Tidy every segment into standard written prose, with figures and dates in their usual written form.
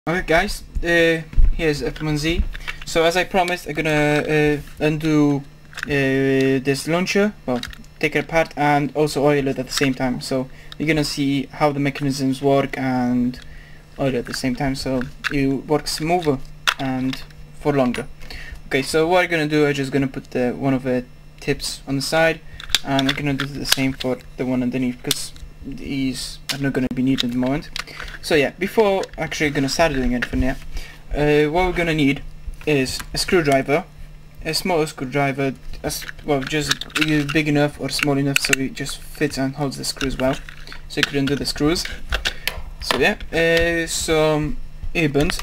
Okay guys, here's F1Z. So as I promised, I'm gonna undo this launcher, well, take it apart and also oil it at the same time. So you're gonna see how the mechanisms work and oil at the same time, so it works smoother and for longer. Okay, so what I'm gonna do, I'm just gonna put one of the tips on the side, and I'm gonna do the same for the one underneath because these are not gonna be needed at the moment. So yeah, before actually gonna start doing anything here, what we're gonna need is a screwdriver, a small screwdriver, as well, just big enough or small enough so it just fits and holds the screws well, so you can undo the screws. So yeah, some earbuds.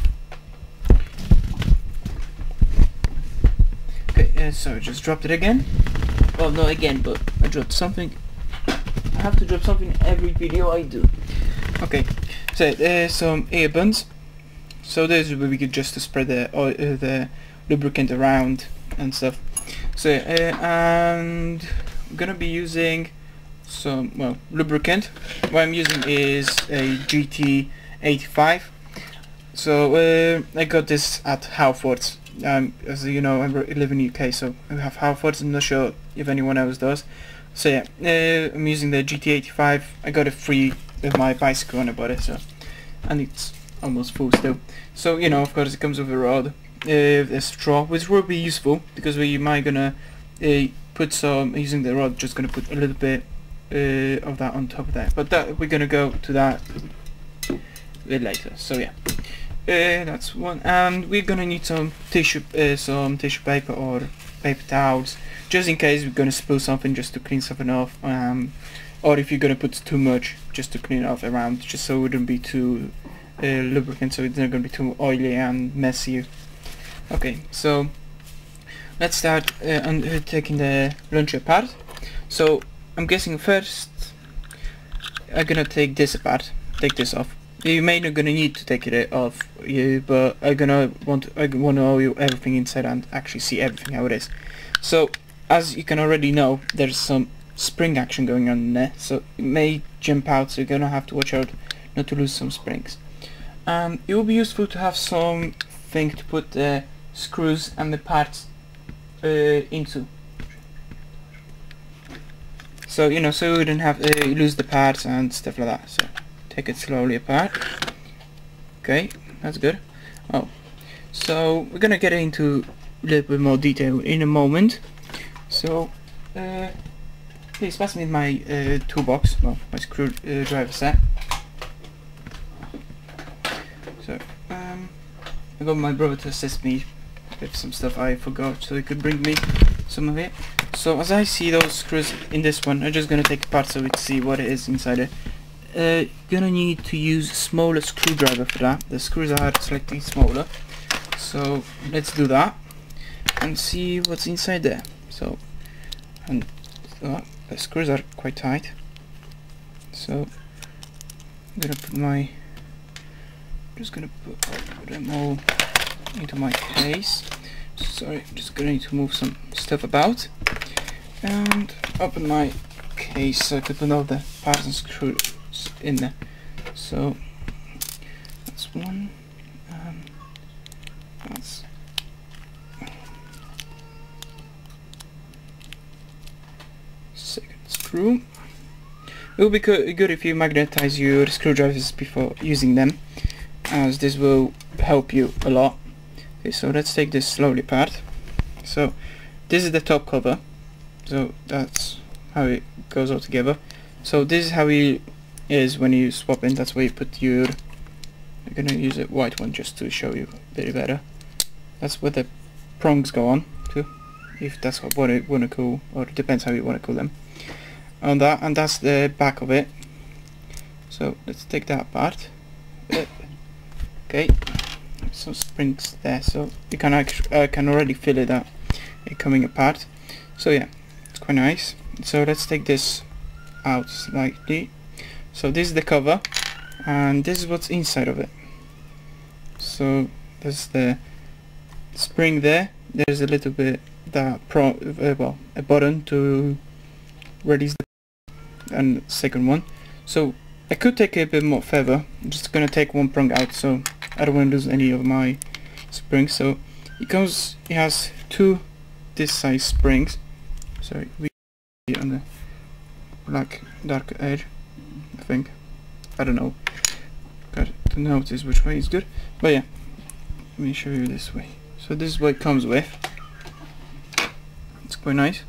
Okay, so I just dropped it again. Well, not again, but I dropped something. I have to drop something every video I do. Okay, so some earbuds. So this will be good just to spread the oil, the lubricant around and stuff. So and I'm gonna be using some, well, lubricant. What I'm using is a GT85. So I got this at Halfords. As you know, I live in the UK, so I have Halfords. I'm not sure if anyone else does. So yeah, I'm using the GT85. I got it free with my bicycle when I bought it, so, and it's almost full still. So you know, of course, it comes with a rod, a straw, which will be useful because we might gonna put some, using the rod, just gonna put a little bit of that on top of that. But that we're gonna go to that a bit later. So yeah, that's one, and we're gonna need some tissue paper or paper towels, just in case we're gonna spill something, just to clean something off, or if you're gonna put too much, just to clean it off around, just so it wouldn't be too lubricant, so it's not gonna be too oily and messy. Okay, so let's start taking the launcher apart. So I'm guessing first I'm gonna take this apart, take this off. You may not gonna need to take it off, but I want to know you everything inside and actually see everything how it is. So as you can already know, there's some spring action going on in there, so it may jump out, so you're gonna have to watch out not to lose some springs. It will be useful to have something to put the screws and the parts into. So you know, so you wouldn't have lose the parts and stuff like that. So take it slowly apart. Okay, that's good. Oh, so we're gonna get into a little bit more detail in a moment. So please pass me my toolbox, well, my screwdriver set. So I got my brother to assist me with some stuff I forgot, so he could bring me some of it. So as I see those screws in this one, I'm just gonna take it apart so we can see what it is inside it. Gonna need to use a smaller screwdriver for that. The screws are slightly smaller, so let's do that and see what's inside there. So, and the screws are quite tight, so I'm gonna put my, just gonna put them all into my case. Sorry, I'm just gonna need to move some stuff about and open my case so I could put all the parts and screws in there. So that's one, that's second screw. It will be good if you magnetize your screwdrivers before using them, as this will help you a lot. Okay, so let's take this slowly apart. So this is the top cover, so that's how it goes all together. So this is how it is when you swap in. That's where you put your, I'm gonna use a white one just to show you a bit better. That's where the prongs go on to, if that's what you want to call, or it depends how you want to call them. On that, and that's the back of it. So let's take that apart. Okay, some springs there, so you can actually can already feel it out coming apart. So yeah, it's quite nice. So let's take this out slightly. So this is the cover, and this is what's inside of it. So there's the spring there. There's a little bit that well, a button to release the, and second one. So I could take a bit more further. I'm just gonna take one prong out, so I don't want to lose any of my springs. So it has two this size springs. Sorry, we on the black dark edge, I think. I don't know. Got to notice which way is good. But yeah, let me show you this way. So this is what it comes with. It's quite nice.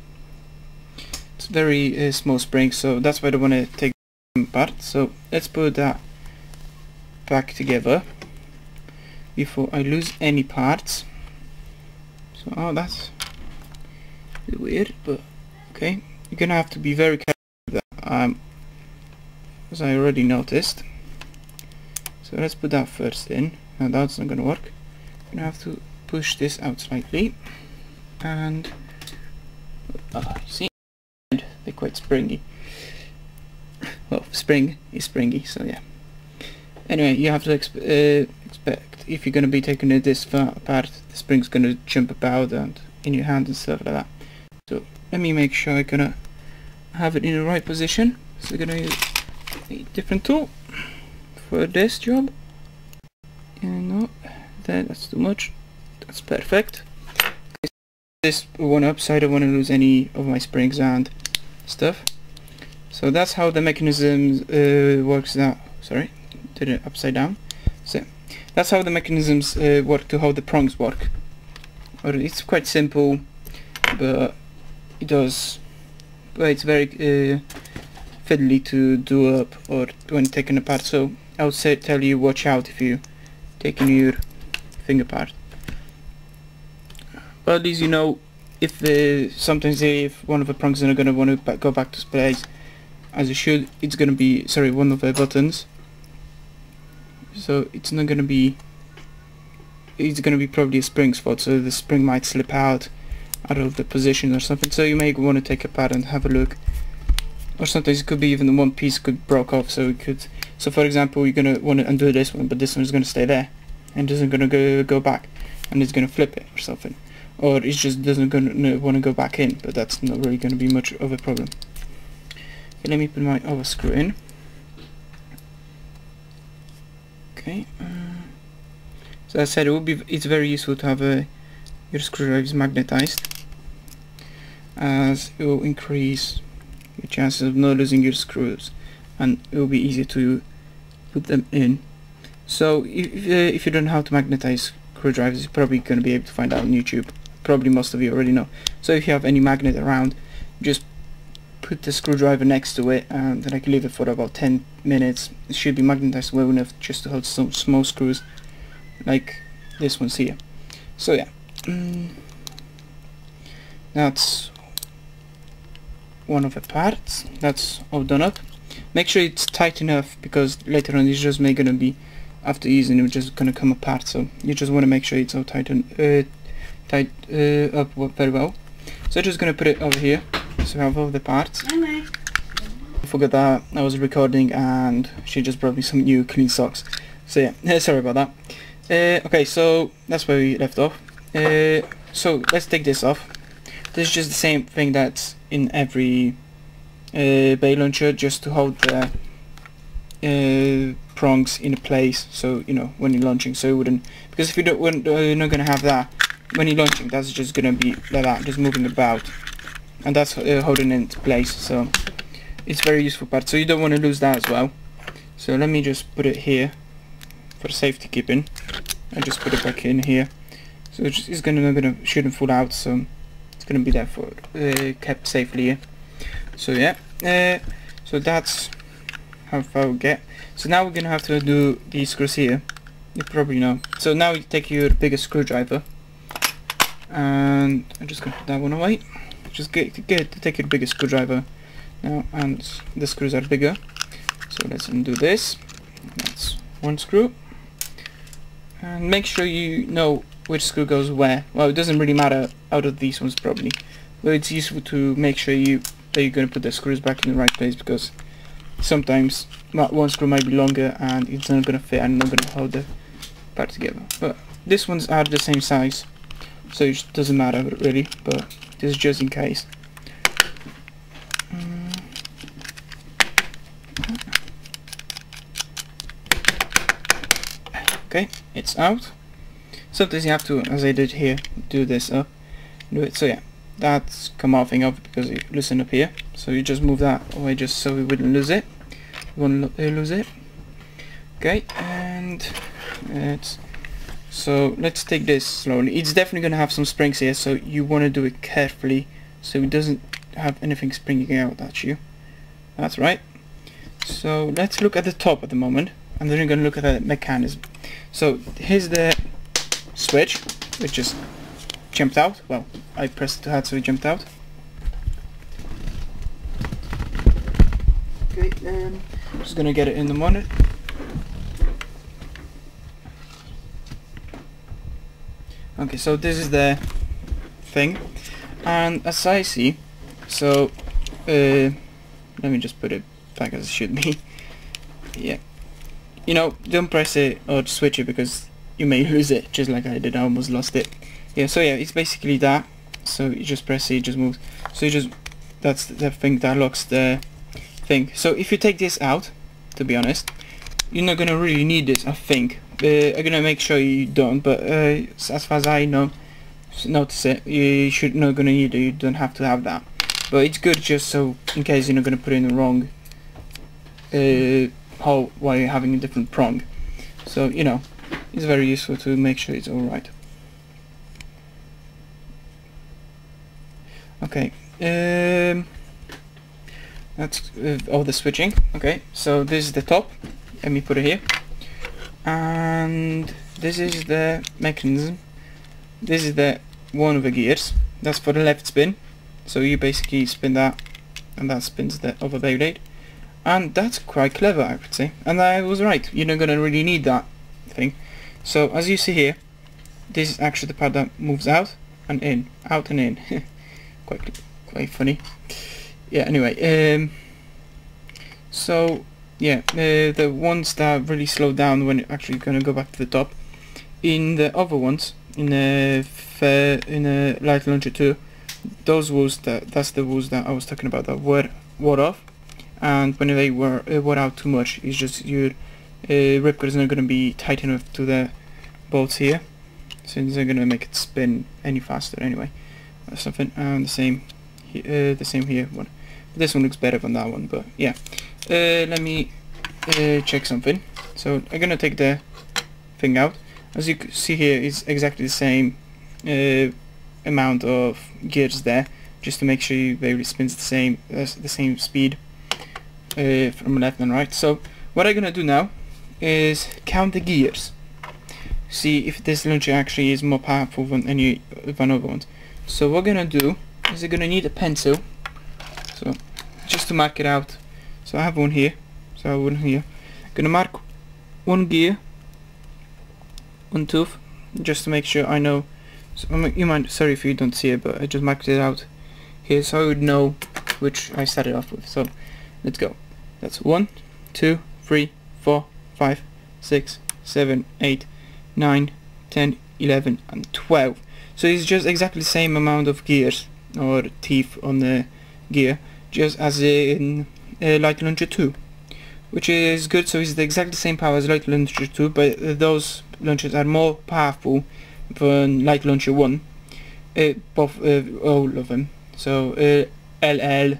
It's very small spring, so that's why I don't want to take them apart. So let's put that back together before I lose any parts. So that's a bit weird, but okay. You're gonna have to be very careful with that, as I already noticed. So let's put that first in. Now that's not gonna work. I'm gonna have to push this out slightly, and you see, they're quite springy. Well, spring is springy, so yeah. Anyway, you have to expect if you're gonna be taking this far apart, the spring's gonna jump about and in your hand and stuff like that. So let me make sure I'm gonna have it in the right position. So we're gonna use a different tool for this job. And no, that's too much. That's perfect. This one up, so I don't want to lose any of my springs and stuff. So that's how the mechanism works now. Sorry, did it upside down. So that's how the mechanisms work to how the prongs work. Or it's quite simple, but it does. But it's very fiddly to do up or when taken apart. So I would say tell you watch out if you taking your thing apart. But at least you know if sometimes if one of the prongs are gonna want to go back to place as it should, it's gonna be one of the buttons. So it's not gonna be. It's gonna be probably a spring spot, so the spring might slip out of the position or something. So you may want to take it apart and have a look. Or sometimes it could be even the one piece could broke off, so it could. So for example, you're gonna want to undo this one, but this one is gonna stay there, and isn't gonna go back, and it's gonna flip it or something, or it just doesn't gonna want to go back in. But that's not really gonna be much of a problem. Okay, let me put my other screw in. Okay. So as I said, it's very useful to have your screwdrivers magnetized, as it will increase your chances of not losing your screws, and it will be easy to put them in. So if you don't know how to magnetize screwdrivers, you're probably going to be able to find out on YouTube. Probably most of you already know. So if you have any magnet around, just put the screwdriver next to it, and then I can leave it for about 10 minutes. It should be magnetized well enough just to hold some small screws like this one's here. So yeah, that's one of the parts. That's all done up. Make sure it's tight enough, because later on it's just gonna be, after using it's just gonna come apart. So you just want to make sure it's all tight up very well. So I'm just gonna put it over here, so I have all the parts. I forgot that I was recording and she just brought me some new clean socks. So yeah, sorry about that. Okay, so that's where we left off. So let's take this off. This is just the same thing that's in every bay launcher, just to hold the prongs in place, so you know when you're launching, so it wouldn't, because if you don't, you're not gonna have that when you're launching. That's just gonna be like that, just moving about, and that's holding it into place. So it's very useful part, so you don't want to lose that as well. So let me just put it here for safety keeping. I just put it back in here, so it's shouldn't fall out, so it's gonna be there for kept safely here. So yeah, so that's how far we get. So now we're gonna have to do these screws here. You probably know. So now you take your biggest screwdriver, and I'm just gonna put that one away. Just get to take your biggest screwdriver now, and the screws are bigger. So let's undo this. That's one screw. And make sure you know which screw goes where. Well, it doesn't really matter out of these ones probably, but it's useful to make sure that you're going to put the screws back in the right place, because sometimes one screw might be longer and it's not going to fit and not going to hold the part together. But these ones are the same size, so it doesn't matter really, but this is just in case. Okay, it's out. Sometimes you have to, as I did here, do this up, do it. So yeah, that's come off because you loosen up here. So you just move that away just so we wouldn't lose it. We won't lose it. Okay, and so let's take this slowly. It's definitely gonna have some springs here, so you want to do it carefully so it doesn't have anything springing out at you. That's right. So let's look at the top at the moment, and then we're gonna look at the mechanism. So here's the switch, which just jumped out. Well, I pressed it too hard, so it jumped out. Okay, I'm just gonna get it in the monitor. Okay, so this is the thing, and as I see, so let me just put it back as it should be. Yeah, you know, don't press it or switch it because you may lose it, just like I did. I almost lost it. Yeah, so yeah, it's basically that. So you just press it, it just moves. So you just, that's the thing that locks the thing. So if you take this out, to be honest, you're not gonna really need this, I think. I'm gonna make sure you don't, but as far as I know, notice it, you should not gonna need it. You don't have to have that, but it's good just so in case you're not gonna put in the wrong hole while you're having a different prong. So you know, it's very useful to make sure it's all right. Okay, that's all the switching. Okay, so this is the top. Let me put it here. And this is the mechanism. This is the one of the gears. That's for the left spin. So you basically spin that, and that spins the other beyblade. And that's quite clever, I would say. And I was right. You're not gonna really need that thing. So as you see here, this is actually the part that moves out and in, out and in. quite funny. Yeah. Anyway, so. Yeah, the ones that really slow down when you're actually gonna go back to the top. In the other ones, in the light launcher 2, those wheels that's the wheels that I was talking about that wore off, and when they wore out too much, it's just your ripcord is not gonna be tight enough to the bolts here, so it's not gonna make it spin any faster anyway, or something. And the same here. This one looks better than that one, but yeah. Let me check something. So I'm gonna take the thing out. As you can see here, it's exactly the same amount of gears there, just to make sure your baby spins the same speed from left and right. So what I'm gonna do now is count the gears, see if this launcher actually is more powerful than any other ones. So what we're gonna do is we're gonna need a pencil, so just to mark it out. So I have one here, so I have one here. I'm gonna mark one gear, one tooth, just to make sure I know. So you might, sorry if you don't see it, but I just marked it out here so I would know which I started off with. So let's go. That's 1, 2, 3, 4, 5, 6, 7, 8, 9, 10, 11, and 12. So it's just exactly the same amount of gears or teeth on the gear, just as in light launcher 2, which is good. So it's the exactly same power as light launcher 2, but those launchers are more powerful than light launcher 1, all of them. So LLR,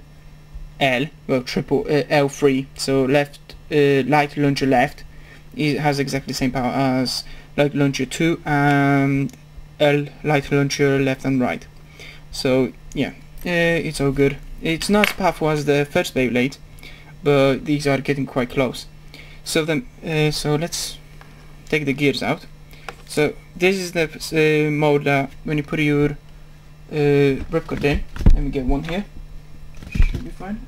well, triple L3, so left light launcher left, it has exactly the same power as light launcher 2, and light launcher left and right. So yeah, it's all good. It's not as powerful as the first Beyblade, but these are getting quite close. So then, so let's take the gears out. So this is the mode that when you put your ripcord in. Let me get one here. Should be fine.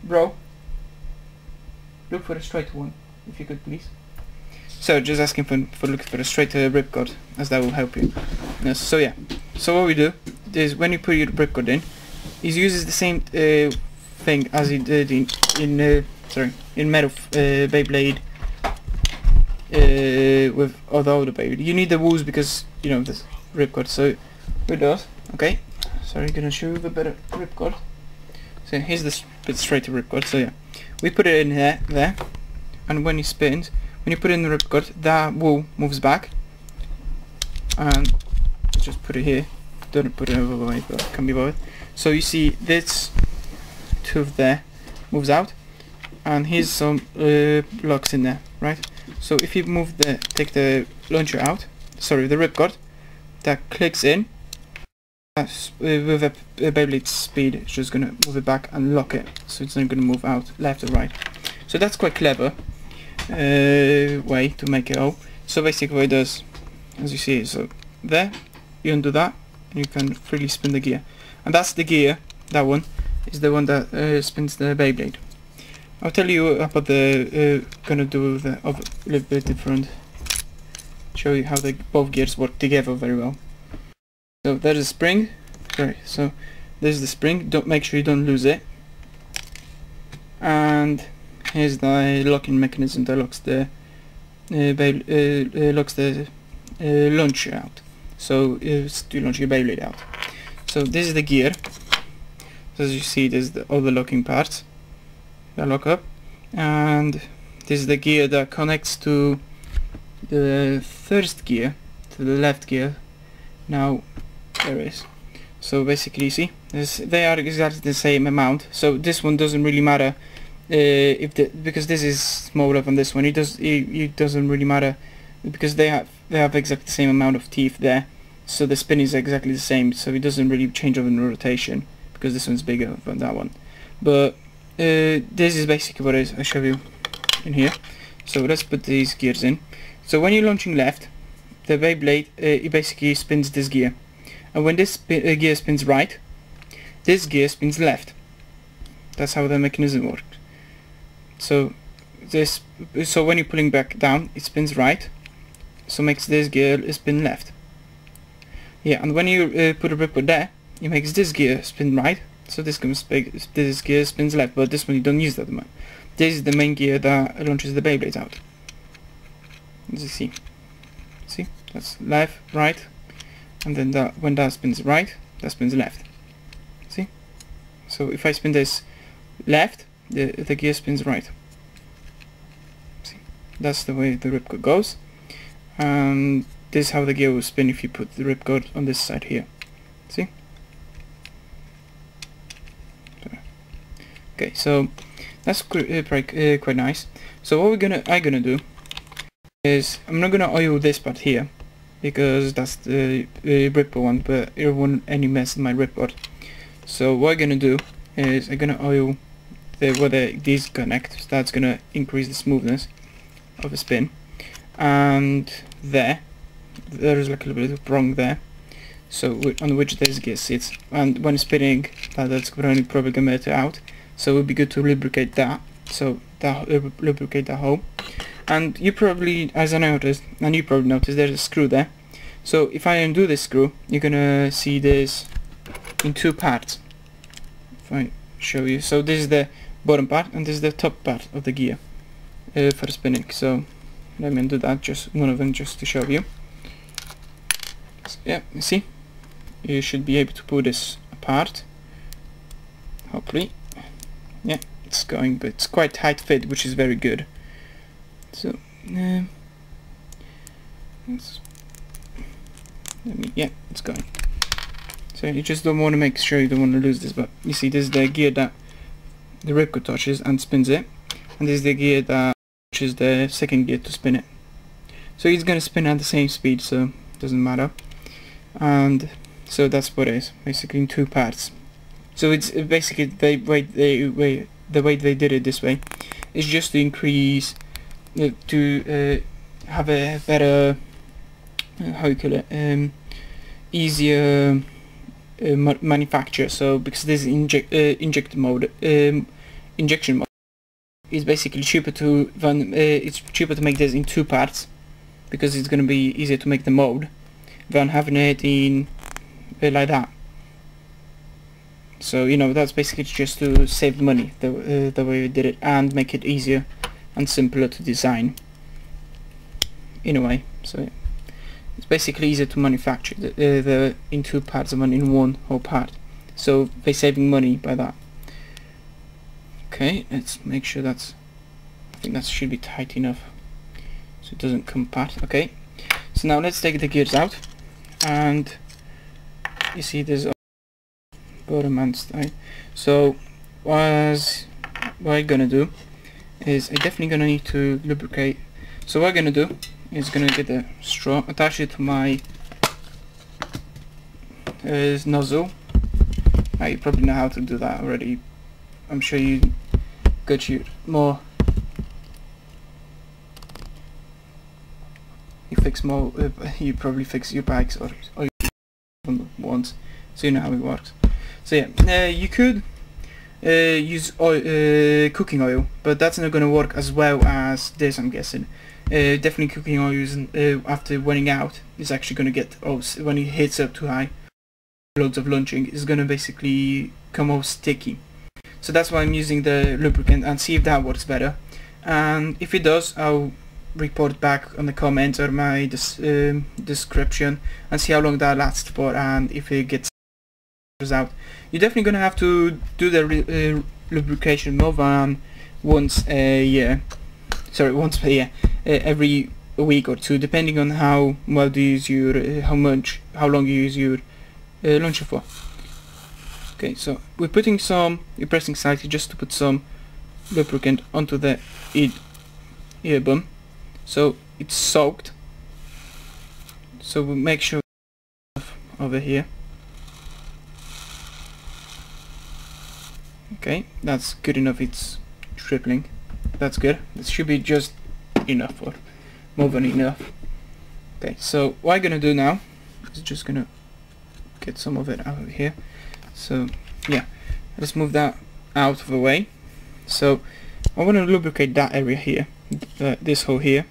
Bro, look for a straight one, if you could please. So just asking for looking for a straight ripcord, as that will help you. Yes, so yeah. So what we do is when you put your ripcord in, it uses the same thing as it did in metal Beyblade with other Beyblade. You need the wheels because you know this ripcord. So with those, okay. Sorry, gonna show you the better ripcord. So here's the bit straighter ripcord. So yeah, we put it in there, and when it spins, when you put it in the ripcord, that wool moves back, and just put it here. Don't put it over the way, but can be bothered. So you see this tooth there moves out, and here's some locks in there, right? So if you take the launcher out, sorry, the ripcord, that clicks in, with a Beyblade speed, it's just gonna move it back and lock it, so it's not gonna move out left or right. So that's quite clever way to make it all. So basically what it does, as you see, so there, you undo that, and you can freely spin the gear. And that's the gear, that one, is the one that spins the Beyblade. I'll tell you about the, gonna do the a little bit different, show you how both gears work together very well. So there's a spring, sorry, so there's the spring, don't make sure you don't lose it. And here's the locking mechanism that locks the launcher out. So to launch your Beyblade out. So this is the gear. So as you see, there's all the locking parts that lock up, and this is the gear that connects to the first gear, to the left gear. Now there is. So basically, you see, they are exactly the same amount. So this one doesn't really matter because this is smaller than this one. It doesn't really matter because they have exactly the same amount of teeth there. So the spin is exactly the same. So it doesn't really change over the rotation because this one's bigger than that one. But this is basically what I show you in here. So let's put these gears in. So when you're launching left, the Beyblade it basically spins this gear, and when this gear spins right, this gear spins left. That's how the mechanism works. So when you're pulling back down, it spins right, so makes this gear spin left. Yeah, and when you put a ripcord there, it makes this gear spin right, so this gear spins left. But this one you don't use that much. This is the main gear that launches the Beyblades out. As you see, that's left, right, and then when that spins right, that spins left. See? So if I spin this left, the gear spins right. See? That's the way the ripcord goes, and this is how the gear will spin if you put the ripcord on this side here. See? Okay, so that's quite nice. So what I'm gonna do is I'm not gonna oil this part here because that's the ripcord one, but it won't want any mess in my ripcord. So what I'm gonna do is I'm gonna oil where these connect. So that's gonna increase the smoothness of the spin. And there is like a little bit of prong there, so on which this gear sits. And when spinning, that's probably gonna melt it out. So it would be good to lubricate that. So that lubricate the hole. And you probably, as I noticed, and you probably noticed, there's a screw there. So if I undo this screw, you're gonna see this in two parts. If I show you, so this is the bottom part, and this is the top part of the gear for spinning. So let me undo that, just one of them, just to show you. So, yeah, you see, you should be able to pull this apart. Hopefully, yeah, it's going, but it's quite tight fit, which is very good. So yeah, it's going. So you just don't want to make sure you don't want to lose this, but you see this is the gear that the ripcord touches and spins it, and this is the gear that touches the second gear to spin it. So it's gonna spin at the same speed, so it doesn't matter. And so that's what it is, basically in two parts. So it's basically the way they did it this way is just to increase to have a better how you call it, easier manufacture. So because this injection mode, is basically cheaper it's cheaper to make this in two parts because it's going to be easier to make the mold than having it in like that. So you know, that's basically just to save money the way we did it, and make it easier and simpler to design in a way. So it's basically easier to manufacture the in two parts than in one whole part. So they're saving money by that. Okay, let's make sure I think that should be tight enough. so it doesn't come apart. Okay, so now let's take the gears out, and you see there's a bottom and side. So what I'm gonna do is I'm definitely gonna need to lubricate. So what I'm gonna do is gonna get a straw, attach it to my nozzle. You probably know how to do that already. I'm sure you got you more. You fix more. You probably fix your bikes or your once, so you know how it works. So yeah, you could use oil, cooking oil, but that's not going to work as well as this, I'm guessing. Definitely cooking oil after wearing out is actually going to get, when it hits up too high, loads of launching, is going to basically come all sticky. So that's why I'm using the lubricant, and see if that works better. And if it does, I'll report back on the comments or my description and see how long that lasts for, and if it gets out. You're definitely gonna have to do the lubrication more than once a year. Sorry, once per year, every week or two, depending on how well you use your, how long you use your launcher for. Okay, so we're putting some, you're pressing slightly just to put some lubricant onto the ear bum, so it's soaked. So we'll make sure over here. Okay, that's good enough. It's dribbling. That's good. This should be just enough, or more than enough. Okay, so what I'm gonna do now is just gonna get some of it out of here. So yeah, let's move that out of the way. So I want to lubricate that area here, this hole here,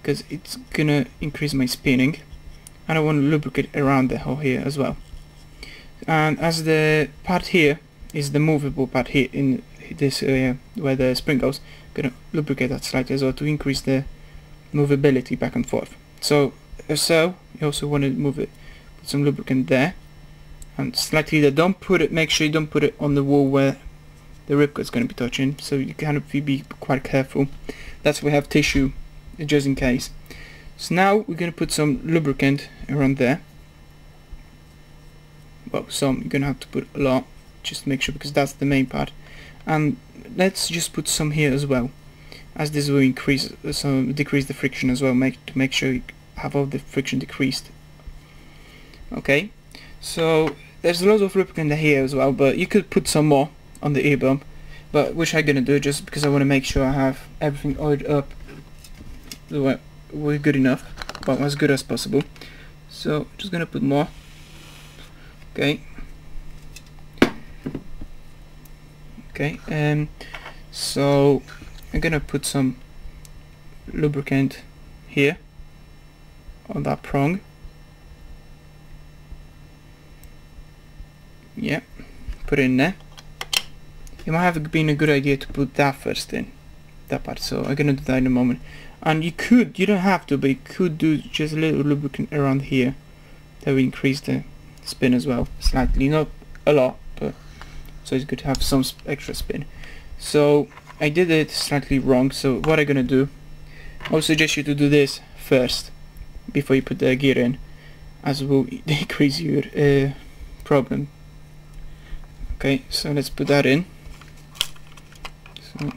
because it's gonna increase my spinning, and I want to lubricate around the hole here as well. And as the part here is the movable part here in this area where the spring goes, I'm gonna lubricate that slightly as well to increase the movability back and forth. So you also want to move it, put some lubricant there, and slightly there. Don't put it, make sure you don't put it on the wall where the ripcord is going to be touching, so you kind of be quite careful. That's why we have tissue, just in case. So now we're going to put some lubricant around there. Well, you're going to have to put a lot, just to make sure, because that's the main part. And let's just put some here as well, as this will decrease the friction as well, to make sure you have all the friction decreased. Okay, so there's a lot of lubricant here as well, but you could put some more on the ear bump, but which I'm gonna do just because I want to make sure I have everything oiled up the way we're good enough, but as good as possible. So just gonna put more. Okay. Okay, so I'm gonna put some lubricant here on that prong. Yeah, put it in there. It might have been a good idea to put that first in, that part, so I'm gonna do that in a moment. And you don't have to, but you could do just a little lubricant around here. That will increase the spin as well, slightly, not a lot, but so it's good to have some extra spin. So I did it slightly wrong, so what I'm gonna do, I would suggest you to do this first before you put the gear in, as it will decrease your problem. Okay, so let's put that in. So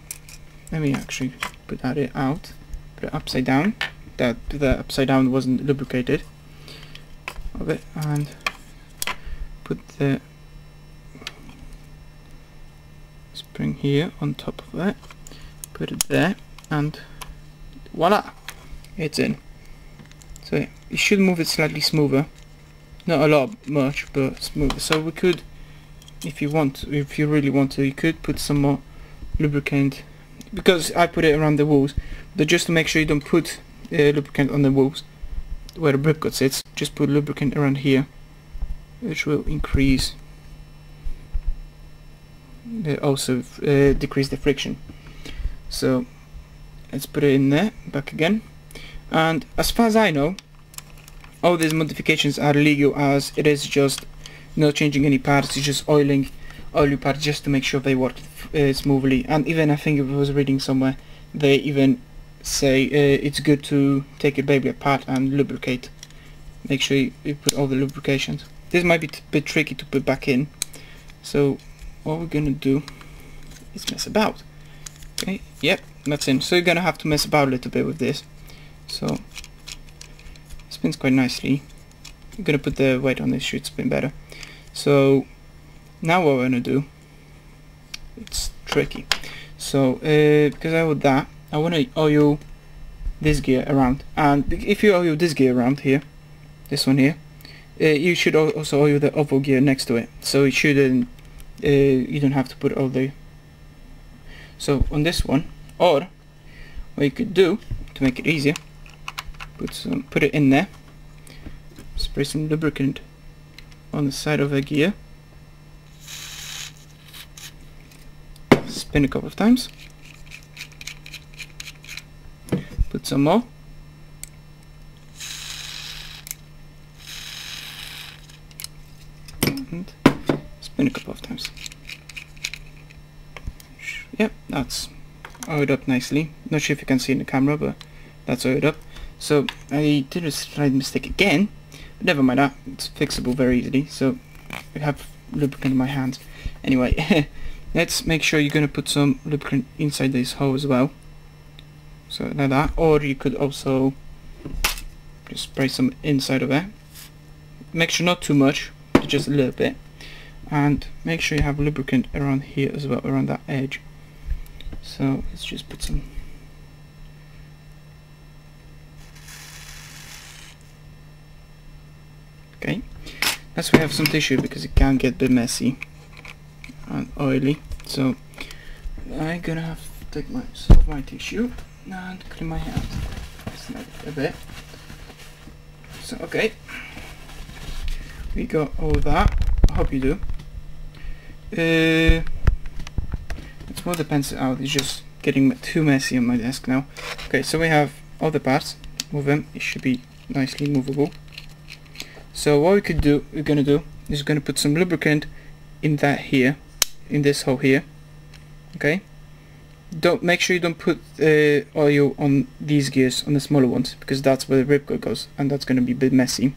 let me actually put that out, put it upside down. That the upside down wasn't lubricated of it, and put the spring here on top of that, put it there, and voila, it's in. So yeah, you should move it slightly smoother, not a lot much, but smoother. So we could, if you really want to, you could put some more lubricant, because I put it around the walls, but just to make sure you don't put lubricant on the walls where the ripcord sits, just put lubricant around here, which will increase, also decrease the friction. So let's put it in there, back again. And as far as I know, all these modifications are legal, as it is just not changing any parts, it's just oiling your parts just to make sure they work smoothly. And even I think I was reading somewhere, they even say it's good to take your Beyblade apart and lubricate. Make sure you put all the lubrications. This might be a bit tricky to put back in, so what we're gonna do is mess about. Okay, yep, that's in. So you're gonna have to mess about a little bit with this. So it spins quite nicely. I'm gonna put the weight on this, should spin better. So now what we're gonna do, it's tricky. So because I want that, I want to oil this gear around, and if you oil this gear around here, this one here, you should also oil the oval gear next to it, so it shouldn't you don't have to put all the. So on this one, or what you could do to make it easier, put it in there, spray some lubricant on the side of the gear, spin a couple of times, put some more, and spin a couple of times. Yep, that's oiled up nicely. Not sure if you can see in the camera, but that's oiled up. So I did a slight mistake again, but never mind that, it's fixable very easily. So I have lubricant in my hands. Anyway, let's make sure you're going to put some lubricant inside this hole as well. So like that, or you could also just spray some inside of it. Make sure not too much, just a little bit. And make sure you have lubricant around here as well, around that edge. So let's just put some. Okay, that's why we have some tissue, because it can get a bit messy and oily. So I'm gonna have to take some of my tissue and clean my hand. Snap a bit. So okay, we got all that. I hope you do. Let's move the pencil out. It's just getting too messy on my desk now. Okay, so we have all the parts. Move them. It should be nicely movable. So what we're gonna do is gonna put some lubricant in that here, in this hole here. Okay. Make sure you don't put oil on these gears, on the smaller ones, because that's where the ripcord goes, and that's gonna be a bit messy.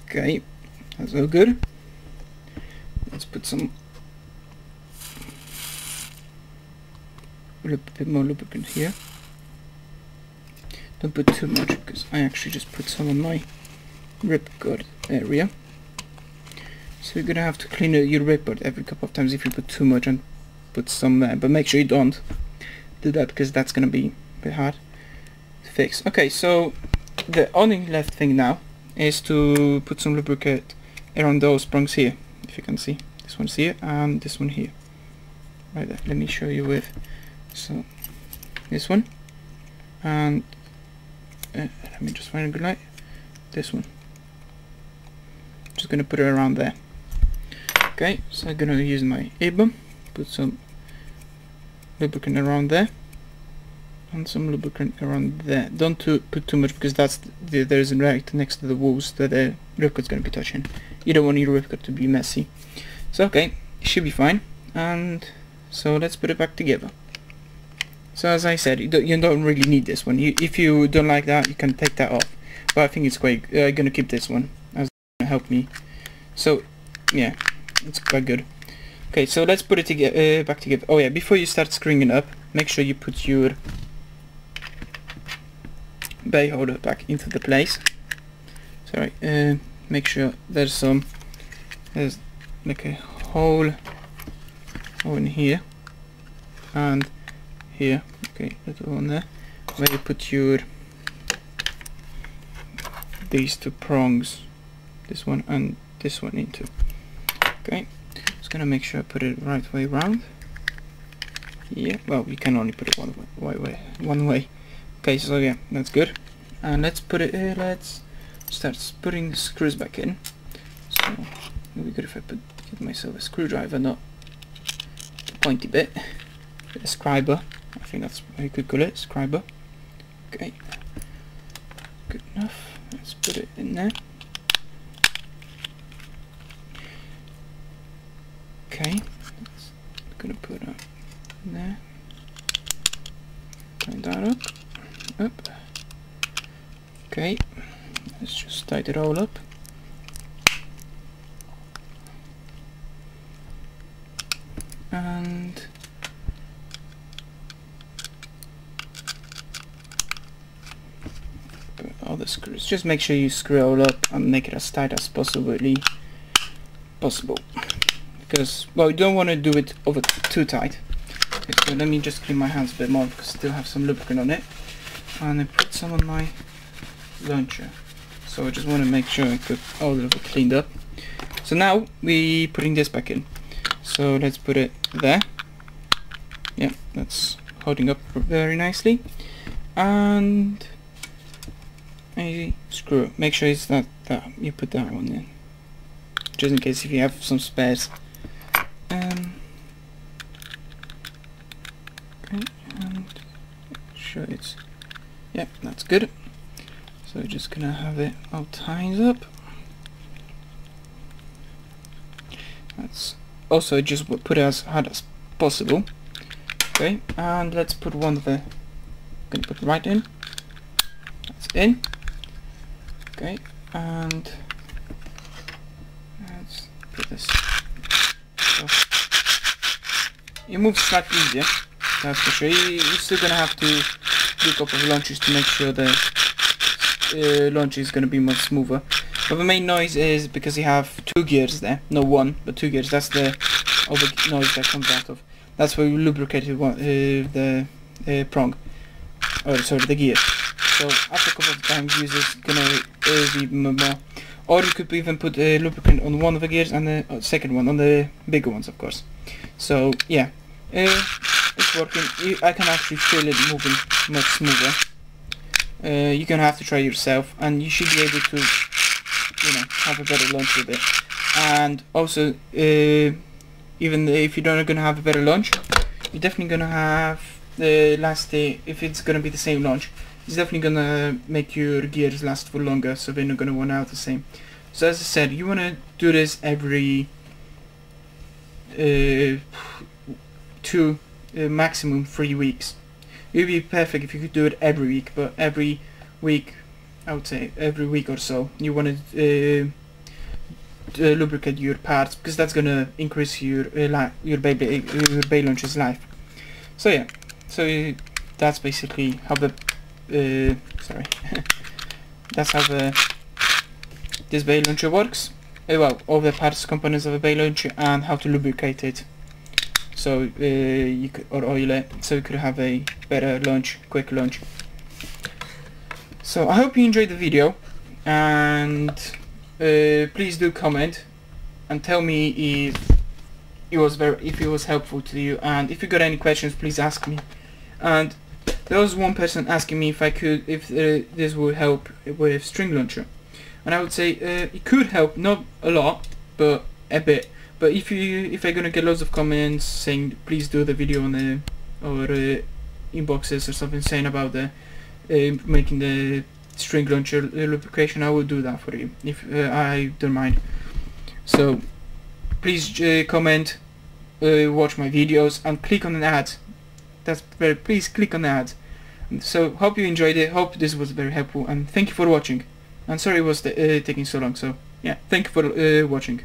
Okay, that's all good. Let's put a little bit more lubricant here. Don't put too much, because I actually just put some on my ripcord area. So you're gonna have to clean your ripcord every couple of times if you put too much and put some there. But make sure you don't do that, because that's gonna be a bit hard to fix. Okay, so the only left thing now is to put some lubricant around those prongs here. If you can see, this one's here and this one here. Right there. Let me show you with. So this one, and let me just find a good light. This one. Just gonna put it around there. Okay, so I'm gonna use my A-bomb, put some lubricant around there, and some lubricant around there. Don't put too much, because there's a right next to the walls that the ripcord's gonna be touching. You don't want your ripcord to be messy. So okay, it should be fine. And so let's put it back together. So as I said, you don't really need this one. If you don't like that, you can take that off. But I think it's quite. Gonna keep this one, as it's gonna help me. So yeah, it's quite good. Okay, so let's put it back together. Oh yeah, before you start screwing it up, make sure you put your bay holder back into the place. Sorry, make sure there's like a hole in here and here. Okay, little one there, where you put these two prongs, this one and this one into. Okay, just gonna make sure I put it right way around. Yeah, well, you can only put it one way. Okay, so yeah, that's good. And let's put it. Let's start putting the screws back in. So it would be good if I give myself a screwdriver, not the pointy bit. A scriber. I think that's what you could call it, scriber. Okay, good enough. Let's put it in there. Okay, I'm gonna put it in there. up, up. Okay, let's just tighten it all up. And all the screws. Just make sure you screw it all up and make it as tight as possible. Because, well, you don't want to do it over too tight. Okay, so let me just clean my hands a bit more because I still have some lubricant on it. And I put some on my launcher. So I just want to make sure I put all of it cleaned up. So now we putting this back in. So let's put it there. Yeah, that's holding up very nicely. And a screw. Make sure it's that you put that one in, just in case if you have some spares. Okay, and sure it's, yeah, that's good. So we're just gonna have it all tied up. That's also just put it as hard as possible. Okay, and let's put one of the, gonna put it right in. That's in. Okay, and let's put this. So it moves slightly easier, that's for sure. You're still gonna have to do a couple of launches to make sure the launch is gonna be much smoother. But the main noise is because you have 2 gears there, no 1, but 2 gears. That's the other noise that comes out of. That's where you lubricated the prong, or sorry, the gear. So after a couple of times, users gonna be more. Or you could even put lubricant on one of the gears and the second one on the bigger ones, of course. So yeah, it's working. I can actually feel it moving much smoother. You're gonna have to try yourself, and you should be able to, you know, have a better launch with it. And also, even if you're not gonna have a better launch, you're definitely gonna have the last day. If it's gonna be the same launch, it's definitely gonna make your gears last for longer, so they're not gonna run out the same. So as I said, you wanna do this every 2, maximum 3 weeks. It would be perfect if you could do it every week, but every week, I would say every week or so, you wanna lubricate your parts, because that's gonna increase your bay launcher's life. So yeah, so that's basically how the sorry that's how this bay launcher works. Well, all the parts, components of a bay launcher, and how to lubricate it, so you could, or oil it, so you could have a better launch, quick launch. So I hope you enjoyed the video, and please do comment and tell me if it was helpful to you, and if you got any questions, please ask me. And there was one person asking me if this would help with string launcher, and I would say it could help, not a lot, but a bit. But if you're gonna get loads of comments saying please do the video on the inboxes or something saying about the making the string launcher lubrication, I will do that for you if I don't mind. So please comment, watch my videos, and click on the ads. Please click on the ads. So hope you enjoyed it, hope this was very helpful, and thank you for watching. And sorry it was taking so long. So yeah, thank you for watching.